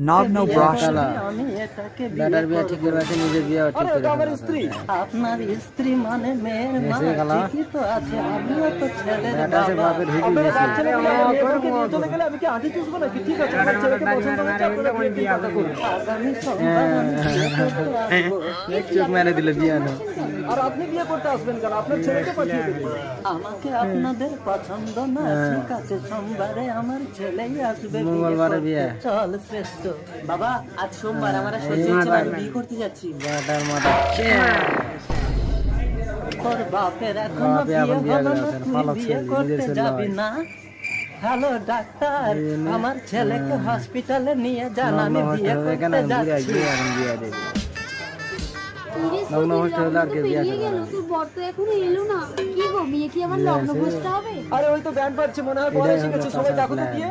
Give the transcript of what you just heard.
Not no brush. আমি এটাকে better বিয়ে ঠিক করে আছে, নিজের বিয়ে ঠিক করে আমার স্ত্রী, আপনার স্ত্রী মানে মেয়ের মা, ঠিকই তো আছে, আমিও তো ছেলের বাবা। আপনারা ছেলে চলে গেলে আমি কি আগে চুষবো নাকি? ঠিক আছে, আমার ছেলেকে পছন্দ হয়েছে, আপনারা বিয়ে কথা করুন। আগামী সোমবার আমি বিয়ে করতে আসবো। চোখ মেরে দিলে বিয়ে না। আর আপনি বিয়ে করতে আসবেন কেন? আপনার ছেলেকে পাঠিয়ে দেবেন। আমাকে আপনাদের পছন্দ না, ঠিক আছে, সোমবারে আমার ছেলেই আসবে। মঙ্গলবারে বিয়ে। চল শ্রেষ্ঠ বাবা, আজ সোমবার, আমার আর সহ্য হচ্ছে না, আমি বিয়ে করতে যাচ্ছি। বেটার মাথা তোর বাপের এখনো বিয়ে হলো না, তুই বিয়ে করতে যাবি না? হ্যালো ডাক্তার, আমার ছেলেকে হসপিটালে নিয়ে যান, আমি বিয়ে করতে যাচ্ছি। আরে ওই তো ব্যান্ড বাজছে, মনে হয় পরে এসে গেছে, সবাই দেখো তো গিয়ে।